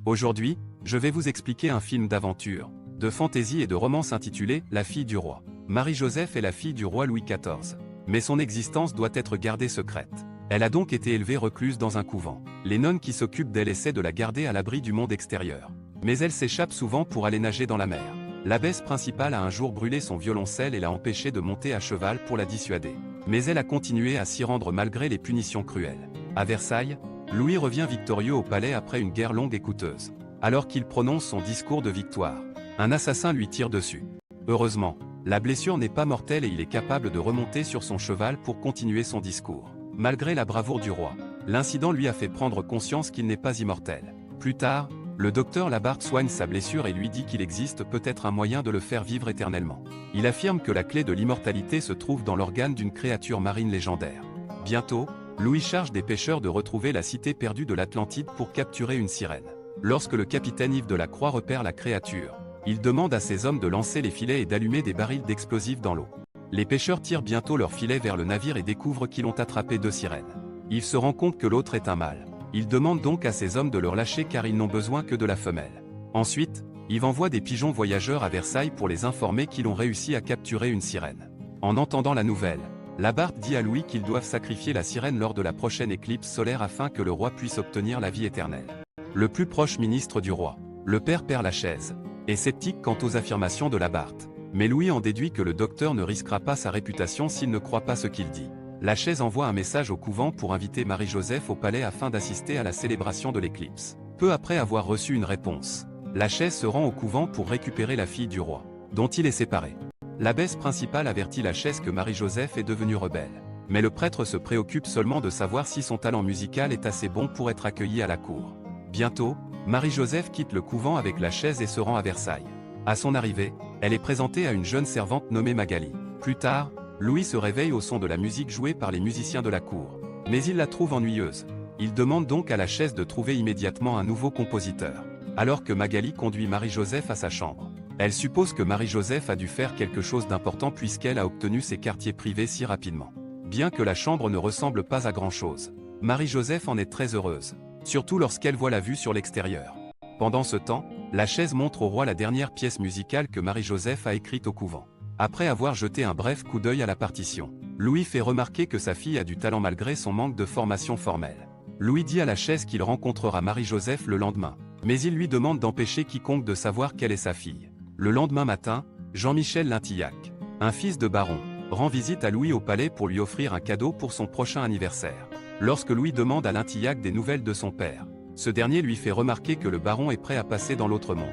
Aujourd'hui, je vais vous expliquer un film d'aventure, de fantaisie et de romance intitulé La fille du roi. Marie-Joseph est la fille du roi Louis XIV. Mais son existence doit être gardée secrète. Elle a donc été élevée recluse dans un couvent. Les nonnes qui s'occupent d'elle essaient de la garder à l'abri du monde extérieur. Mais elle s'échappe souvent pour aller nager dans la mer. L'abbesse principale a un jour brûlé son violoncelle et l'a empêchée de monter à cheval pour la dissuader. Mais elle a continué à s'y rendre malgré les punitions cruelles. À Versailles, Louis revient victorieux au palais après une guerre longue et coûteuse. Alors qu'il prononce son discours de victoire, un assassin lui tire dessus. Heureusement, la blessure n'est pas mortelle et il est capable de remonter sur son cheval pour continuer son discours. Malgré la bravoure du roi, l'incident lui a fait prendre conscience qu'il n'est pas immortel. Plus tard, le docteur Labarthe soigne sa blessure et lui dit qu'il existe peut-être un moyen de le faire vivre éternellement. Il affirme que la clé de l'immortalité se trouve dans l'organe d'une créature marine légendaire. Bientôt, Louis charge des pêcheurs de retrouver la cité perdue de l'Atlantide pour capturer une sirène. Lorsque le capitaine Yves Delacroix repère la créature, il demande à ses hommes de lancer les filets et d'allumer des barils d'explosifs dans l'eau. Les pêcheurs tirent bientôt leurs filets vers le navire et découvrent qu'ils ont attrapé deux sirènes. Yves se rend compte que l'autre est un mâle. Il demande donc à ses hommes de le relâcher car ils n'ont besoin que de la femelle. Ensuite, Yves envoie des pigeons voyageurs à Versailles pour les informer qu'ils ont réussi à capturer une sirène. En entendant la nouvelle, Labarthe dit à Louis qu'ils doivent sacrifier la sirène lors de la prochaine éclipse solaire afin que le roi puisse obtenir la vie éternelle. Le plus proche ministre du roi, le père Père-Lachaise, est sceptique quant aux affirmations de Labarthe. Mais Louis en déduit que le docteur ne risquera pas sa réputation s'il ne croit pas ce qu'il dit. Lachaise envoie un message au couvent pour inviter Marie-Joseph au palais afin d'assister à la célébration de l'éclipse. Peu après avoir reçu une réponse, Lachaise se rend au couvent pour récupérer la fille du roi, dont il est séparé. L'abbesse principale avertit Lachaise que Marie-Joseph est devenue rebelle. Mais le prêtre se préoccupe seulement de savoir si son talent musical est assez bon pour être accueilli à la cour. Bientôt, Marie-Joseph quitte le couvent avec Lachaise et se rend à Versailles. À son arrivée, elle est présentée à une jeune servante nommée Magali. Plus tard, Louis se réveille au son de la musique jouée par les musiciens de la cour. Mais il la trouve ennuyeuse. Il demande donc à Lachaise de trouver immédiatement un nouveau compositeur. Alors que Magali conduit Marie-Joseph à sa chambre. Elle suppose que Marie-Joseph a dû faire quelque chose d'important puisqu'elle a obtenu ses quartiers privés si rapidement. Bien que la chambre ne ressemble pas à grand-chose, Marie-Joseph en est très heureuse. Surtout lorsqu'elle voit la vue sur l'extérieur. Pendant ce temps, Lachaise montre au roi la dernière pièce musicale que Marie-Joseph a écrite au couvent. Après avoir jeté un bref coup d'œil à la partition, Louis fait remarquer que sa fille a du talent malgré son manque de formation formelle. Louis dit à Lachaise qu'il rencontrera Marie-Joseph le lendemain, mais il lui demande d'empêcher quiconque de savoir quelle est sa fille. Le lendemain matin, Jean-Michel Lintillac, un fils de baron, rend visite à Louis au palais pour lui offrir un cadeau pour son prochain anniversaire. Lorsque Louis demande à Lintillac des nouvelles de son père, ce dernier lui fait remarquer que le baron est prêt à passer dans l'autre monde.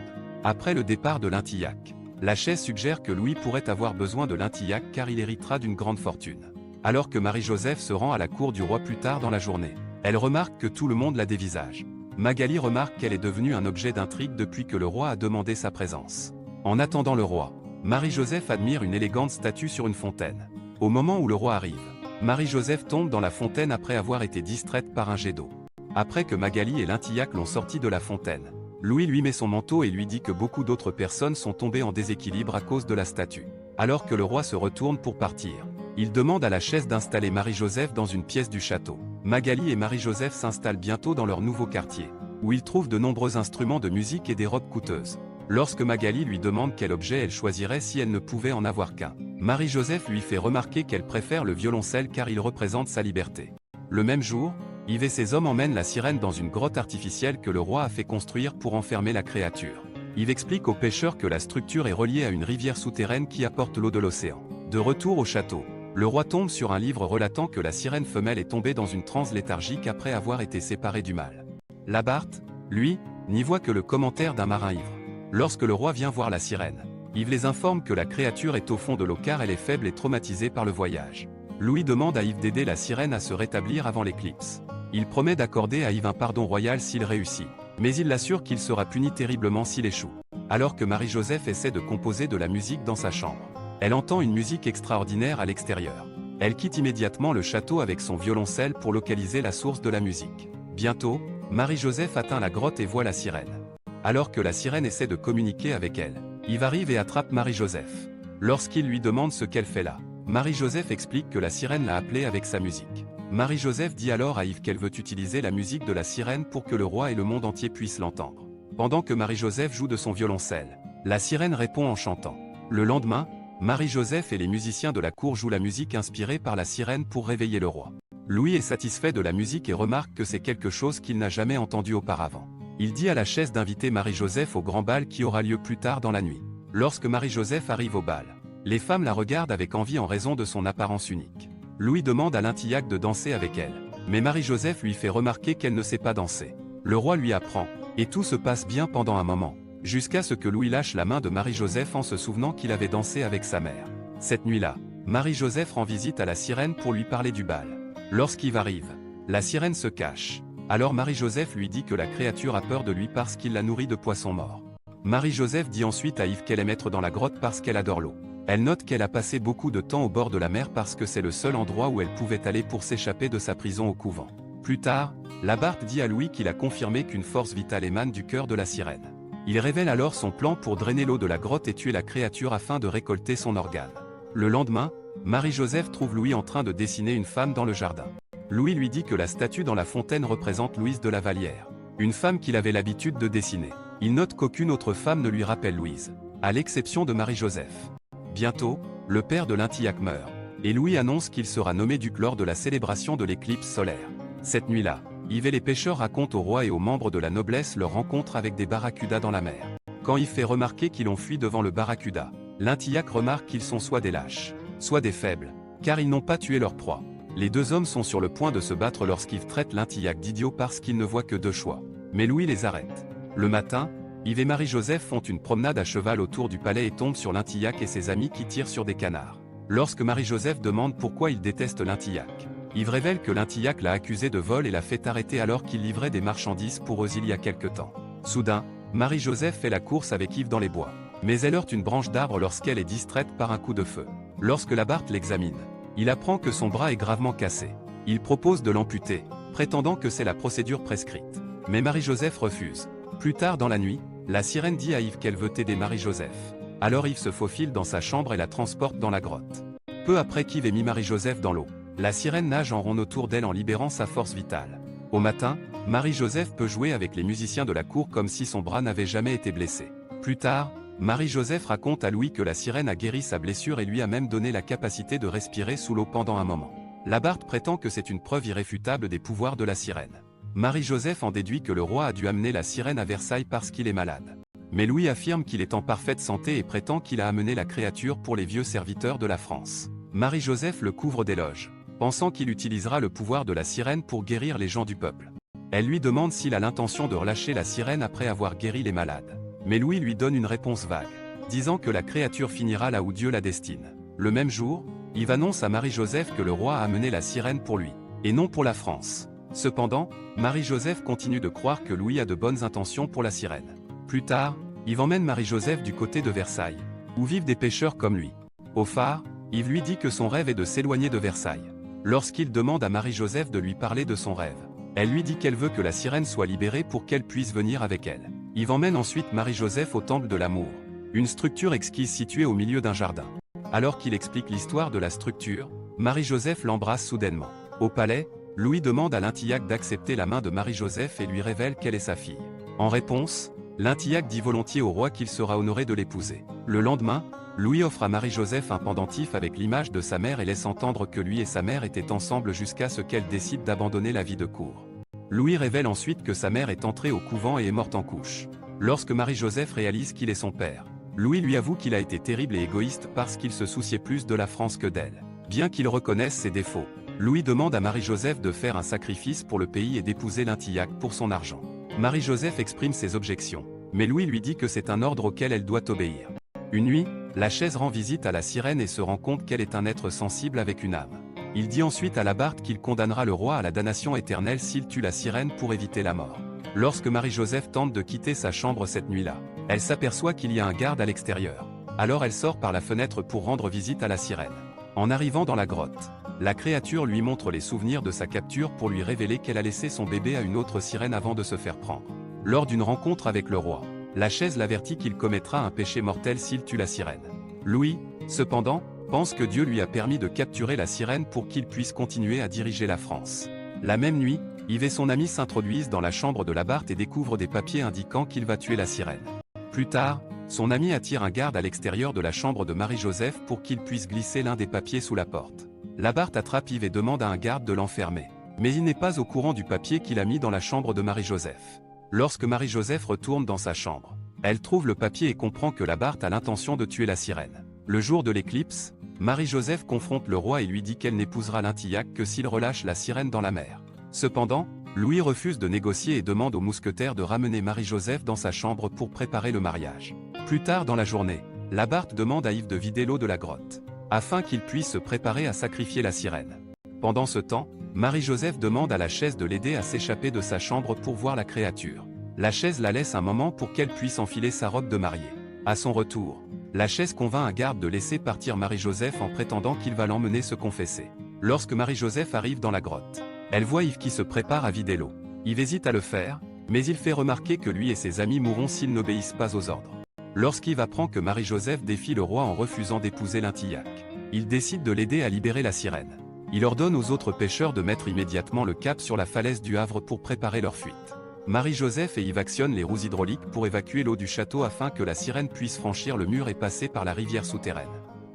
Après le départ de Lintillac, Lachaise suggère que Louis pourrait avoir besoin de Lintillac car il héritera d'une grande fortune. Alors que Marie-Joseph se rend à la cour du roi plus tard dans la journée, elle remarque que tout le monde la dévisage. Magali remarque qu'elle est devenue un objet d'intrigue depuis que le roi a demandé sa présence. En attendant le roi, Marie-Joseph admire une élégante statue sur une fontaine. Au moment où le roi arrive, Marie-Joseph tombe dans la fontaine après avoir été distraite par un jet d'eau. Après que Magali et Lintillac l'ont sortie de la fontaine, Louis lui met son manteau et lui dit que beaucoup d'autres personnes sont tombées en déséquilibre à cause de la statue. Alors que le roi se retourne pour partir, il demande à Lachaise d'installer Marie-Joseph dans une pièce du château. Magali et Marie-Joseph s'installent bientôt dans leur nouveau quartier, où ils trouvent de nombreux instruments de musique et des robes coûteuses. Lorsque Magali lui demande quel objet elle choisirait si elle ne pouvait en avoir qu'un, Marie-Joseph lui fait remarquer qu'elle préfère le violoncelle car il représente sa liberté. Le même jour, Yves et ses hommes emmènent la sirène dans une grotte artificielle que le roi a fait construire pour enfermer la créature. Yves explique aux pêcheurs que la structure est reliée à une rivière souterraine qui apporte l'eau de l'océan. De retour au château, le roi tombe sur un livre relatant que la sirène femelle est tombée dans une transe léthargique après avoir été séparée du mâle. Labarthe, lui, n'y voit que le commentaire d'un marin ivre. Lorsque le roi vient voir la sirène, Yves les informe que la créature est au fond de l'eau car elle est faible et traumatisée par le voyage. Louis demande à Yves d'aider la sirène à se rétablir avant l'éclipse. Il promet d'accorder à Yves un pardon royal s'il réussit, mais il l'assure qu'il sera puni terriblement s'il échoue. Alors que Marie-Joseph essaie de composer de la musique dans sa chambre, elle entend une musique extraordinaire à l'extérieur. Elle quitte immédiatement le château avec son violoncelle pour localiser la source de la musique. Bientôt, Marie-Joseph atteint la grotte et voit la sirène. Alors que la sirène essaie de communiquer avec elle, Yves arrive et attrape Marie-Joseph. Lorsqu'il lui demande ce qu'elle fait là, Marie-Joseph explique que la sirène l'a appelée avec sa musique. Marie-Joseph dit alors à Yves qu'elle veut utiliser la musique de la sirène pour que le roi et le monde entier puissent l'entendre. pendant que Marie-Joseph joue de son violoncelle. La sirène répond en chantant. Le lendemain, Marie-Joseph et les musiciens de la cour jouent la musique inspirée par la sirène pour réveiller le roi. Louis est satisfait de la musique et remarque que c'est quelque chose qu'il n'a jamais entendu auparavant. Il dit à la chaise d'inviter Marie-Joseph au grand bal qui aura lieu plus tard dans la nuit. Lorsque Marie-Joseph arrive au bal, les femmes la regardent avec envie en raison de son apparence unique. Louis demande à Lintillac de danser avec elle, mais Marie-Joseph lui fait remarquer qu'elle ne sait pas danser. Le roi lui apprend, et tout se passe bien pendant un moment, jusqu'à ce que Louis lâche la main de Marie-Joseph en se souvenant qu'il avait dansé avec sa mère. Cette nuit-là, Marie-Joseph rend visite à la sirène pour lui parler du bal. Lorsqu'Yves arrive, la sirène se cache. Alors Marie-Joseph lui dit que la créature a peur de lui parce qu'il la nourrit de poissons morts. Marie-Joseph dit ensuite à Yves qu'elle aime être dans la grotte parce qu'elle adore l'eau. Elle note qu'elle a passé beaucoup de temps au bord de la mer parce que c'est le seul endroit où elle pouvait aller pour s'échapper de sa prison au couvent. Plus tard, Labarthe dit à Louis qu'il a confirmé qu'une force vitale émane du cœur de la sirène. Il révèle alors son plan pour drainer l'eau de la grotte et tuer la créature afin de récolter son organe. Le lendemain, Marie-Joseph trouve Louis en train de dessiner une femme dans le jardin. Louis lui dit que la statue dans la fontaine représente Louise de la Vallière, une femme qu'il avait l'habitude de dessiner. Il note qu'aucune autre femme ne lui rappelle Louise, à l'exception de Marie-Joseph. Bientôt, le père de Lintillac meurt, et Louis annonce qu'il sera nommé duc lors de la célébration de l'éclipse solaire. Cette nuit-là, Yves et les pêcheurs racontent au roi et aux membres de la noblesse leur rencontre avec des barracudas dans la mer. Quand Yves fait remarquer qu'ils ont fui devant le barracuda, Lintillac remarque qu'ils sont soit des lâches, soit des faibles, car ils n'ont pas tué leur proie. Les deux hommes sont sur le point de se battre lorsqu'Yves traite Lintillac d'idiot parce qu'il ne voit que deux choix. Mais Louis les arrête. Le matin, Yves et Marie-Joseph font une promenade à cheval autour du palais et tombent sur Lintillac et ses amis qui tirent sur des canards. Lorsque Marie-Joseph demande pourquoi il déteste Lintillac, Yves révèle que Lintillac l'a accusé de vol et l'a fait arrêter alors qu'il livrait des marchandises pour eux il y a quelque temps. Soudain, Marie-Joseph fait la course avec Yves dans les bois. Mais elle heurte une branche d'arbre lorsqu'elle est distraite par un coup de feu. Lorsque Labarthe l'examine, il apprend que son bras est gravement cassé. Il propose de l'amputer, prétendant que c'est la procédure prescrite. Mais Marie-Joseph refuse. Plus tard dans la nuit, la sirène dit à Yves qu'elle veut aider Marie-Joseph. Alors Yves se faufile dans sa chambre et la transporte dans la grotte. Peu après qu'Yves ait mis Marie-Joseph dans l'eau, la sirène nage en rond autour d'elle en libérant sa force vitale. Au matin, Marie-Joseph peut jouer avec les musiciens de la cour comme si son bras n'avait jamais été blessé. Plus tard, Marie-Joseph raconte à Louis que la sirène a guéri sa blessure et lui a même donné la capacité de respirer sous l'eau pendant un moment. Labarthe prétend que c'est une preuve irréfutable des pouvoirs de la sirène. Marie-Joseph en déduit que le roi a dû amener la sirène à Versailles parce qu'il est malade. Mais Louis affirme qu'il est en parfaite santé et prétend qu'il a amené la créature pour les vieux serviteurs de la France. Marie-Joseph le couvre d'éloges, pensant qu'il utilisera le pouvoir de la sirène pour guérir les gens du peuple. Elle lui demande s'il a l'intention de relâcher la sirène après avoir guéri les malades. Mais Louis lui donne une réponse vague, disant que la créature finira là où Dieu la destine. Le même jour, Yves annonce à Marie-Joseph que le roi a amené la sirène pour lui, et non pour la France. Cependant, Marie-Joseph continue de croire que Louis a de bonnes intentions pour la sirène. Plus tard, Yves emmène Marie-Joseph du côté de Versailles, où vivent des pêcheurs comme lui. Au phare, Yves lui dit que son rêve est de s'éloigner de Versailles. Lorsqu'il demande à Marie-Joseph de lui parler de son rêve, elle lui dit qu'elle veut que la sirène soit libérée pour qu'elle puisse venir avec elle. Yves emmène ensuite Marie-Joseph au Temple de l'Amour, une structure exquise située au milieu d'un jardin. Alors qu'il explique l'histoire de la structure, Marie-Joseph l'embrasse soudainement. Au palais, Louis demande à Lintillac d'accepter la main de Marie-Joseph et lui révèle qu'elle est sa fille. En réponse, Lintillac dit volontiers au roi qu'il sera honoré de l'épouser. Le lendemain, Louis offre à Marie-Joseph un pendentif avec l'image de sa mère et laisse entendre que lui et sa mère étaient ensemble jusqu'à ce qu'elle décide d'abandonner la vie de cour. Louis révèle ensuite que sa mère est entrée au couvent et est morte en couche. Lorsque Marie-Joseph réalise qu'il est son père, Louis lui avoue qu'il a été terrible et égoïste parce qu'il se souciait plus de la France que d'elle. Bien qu'il reconnaisse ses défauts, Louis demande à Marie-Joseph de faire un sacrifice pour le pays et d'épouser Lintillac pour son argent. Marie-Joseph exprime ses objections, mais Louis lui dit que c'est un ordre auquel elle doit obéir. Une nuit, la chaise rend visite à la sirène et se rend compte qu'elle est un être sensible avec une âme. Il dit ensuite à Labarthe qu'il condamnera le roi à la damnation éternelle s'il tue la sirène pour éviter la mort. Lorsque Marie-Joseph tente de quitter sa chambre cette nuit-là, elle s'aperçoit qu'il y a un garde à l'extérieur. Alors elle sort par la fenêtre pour rendre visite à la sirène. En arrivant dans la grotte, la créature lui montre les souvenirs de sa capture pour lui révéler qu'elle a laissé son bébé à une autre sirène avant de se faire prendre. Lors d'une rencontre avec le roi, la chaise l'avertit qu'il commettra un péché mortel s'il tue la sirène. Louis, cependant, pense que Dieu lui a permis de capturer la sirène pour qu'il puisse continuer à diriger la France. La même nuit, Yves et son ami s'introduisent dans la chambre de Labarthe et découvrent des papiers indiquant qu'il va tuer la sirène. Plus tard, son ami attire un garde à l'extérieur de la chambre de Marie-Joseph pour qu'il puisse glisser l'un des papiers sous la porte. Labarthe attrape Yves et demande à un garde de l'enfermer. Mais il n'est pas au courant du papier qu'il a mis dans la chambre de Marie-Joseph. Lorsque Marie-Joseph retourne dans sa chambre, elle trouve le papier et comprend que Labarthe a l'intention de tuer la sirène. Le jour de l'éclipse, Marie-Joseph confronte le roi et lui dit qu'elle n'épousera l'Intillac que s'il relâche la sirène dans la mer. Cependant, Louis refuse de négocier et demande aux mousquetaires de ramener Marie-Joseph dans sa chambre pour préparer le mariage. Plus tard dans la journée, Labarthe demande à Yves de vider l'eau de la grotte, afin qu'il puisse se préparer à sacrifier la sirène. Pendant ce temps, Marie-Joseph demande à la chaise de l'aider à s'échapper de sa chambre pour voir la créature. La chaise la laisse un moment pour qu'elle puisse enfiler sa robe de mariée. À son retour, la chaise convainc un garde de laisser partir Marie-Joseph en prétendant qu'il va l'emmener se confesser. Lorsque Marie-Joseph arrive dans la grotte, elle voit Yves qui se prépare à vider l'eau. Yves hésite à le faire, mais il fait remarquer que lui et ses amis mourront s'ils n'obéissent pas aux ordres. Lorsqu'Yves apprend que Marie-Joseph défie le roi en refusant d'épouser l'Intillac, il décide de l'aider à libérer la sirène. Il ordonne aux autres pêcheurs de mettre immédiatement le cap sur la falaise du Havre pour préparer leur fuite. Marie-Joseph et Yves actionnent les roues hydrauliques pour évacuer l'eau du château afin que la sirène puisse franchir le mur et passer par la rivière souterraine.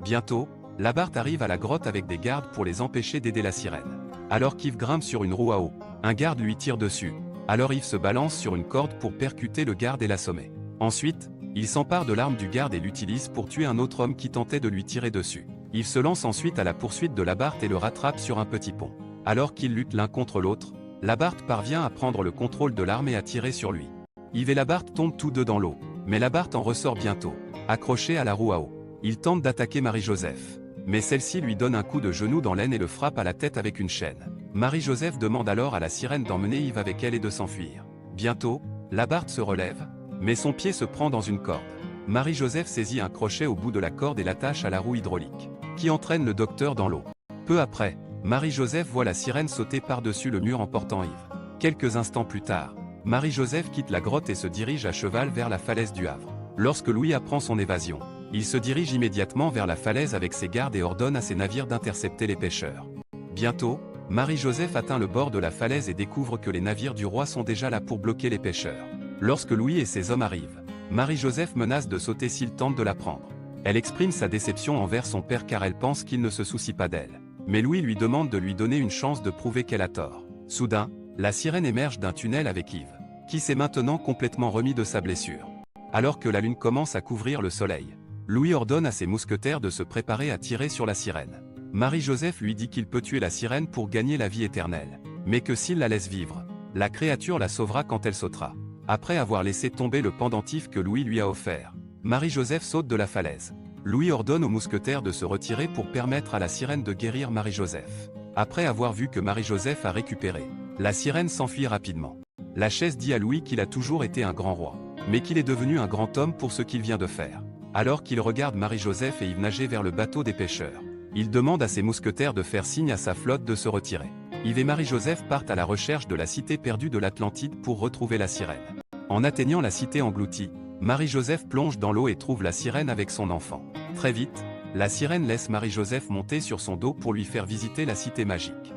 Bientôt, Labarthe arrive à la grotte avec des gardes pour les empêcher d'aider la sirène. Alors qu'Yves grimpe sur une roue à eau, un garde lui tire dessus. Alors Yves se balance sur une corde pour percuter le garde et l'assommer. Ensuite, il s'empare de l'arme du garde et l'utilise pour tuer un autre homme qui tentait de lui tirer dessus. Yves se lance ensuite à la poursuite de Labarthe et le rattrape sur un petit pont. Alors qu'ils luttent l'un contre l'autre, Labarthe parvient à prendre le contrôle de l'arme et à tirer sur lui. Yves et Labarthe tombent tous deux dans l'eau, mais Labarthe en ressort bientôt, accroché à la roue à eau. Il tente d'attaquer Marie-Joseph, mais celle-ci lui donne un coup de genou dans l'aine et le frappe à la tête avec une chaîne. Marie-Joseph demande alors à la sirène d'emmener Yves avec elle et de s'enfuir. Bientôt, Labarthe se relève, mais son pied se prend dans une corde. Marie-Joseph saisit un crochet au bout de la corde et l'attache à la roue hydraulique, qui entraîne le docteur dans l'eau. Peu après, Marie-Joseph voit la sirène sauter par-dessus le mur en portant Yves. Quelques instants plus tard, Marie-Joseph quitte la grotte et se dirige à cheval vers la falaise du Havre. Lorsque Louis apprend son évasion, il se dirige immédiatement vers la falaise avec ses gardes et ordonne à ses navires d'intercepter les pêcheurs. Bientôt, Marie-Joseph atteint le bord de la falaise et découvre que les navires du roi sont déjà là pour bloquer les pêcheurs. Lorsque Louis et ses hommes arrivent, Marie-Joseph menace de sauter s'ils tentent de la prendre. Elle exprime sa déception envers son père car elle pense qu'il ne se soucie pas d'elle. Mais Louis lui demande de lui donner une chance de prouver qu'elle a tort. Soudain, la sirène émerge d'un tunnel avec Yves, qui s'est maintenant complètement remis de sa blessure. Alors que la lune commence à couvrir le soleil, Louis ordonne à ses mousquetaires de se préparer à tirer sur la sirène. Marie-Joseph lui dit qu'il peut tuer la sirène pour gagner la vie éternelle, mais que s'il la laisse vivre, la créature la sauvera quand elle sautera. Après avoir laissé tomber le pendentif que Louis lui a offert, Marie-Joseph saute de la falaise. Louis ordonne aux mousquetaires de se retirer pour permettre à la sirène de guérir Marie-Joseph. Après avoir vu que Marie-Joseph a récupéré, la sirène s'enfuit rapidement. La chaise dit à Louis qu'il a toujours été un grand roi, mais qu'il est devenu un grand homme pour ce qu'il vient de faire. Alors qu'il regarde Marie-Joseph et Yves nager vers le bateau des pêcheurs, il demande à ses mousquetaires de faire signe à sa flotte de se retirer. Yves et Marie-Joseph partent à la recherche de la cité perdue de l'Atlantide pour retrouver la sirène. En atteignant la cité engloutie, Marie-Joseph plonge dans l'eau et trouve la sirène avec son enfant. Très vite, la sirène laisse Marie-Joseph monter sur son dos pour lui faire visiter la cité magique.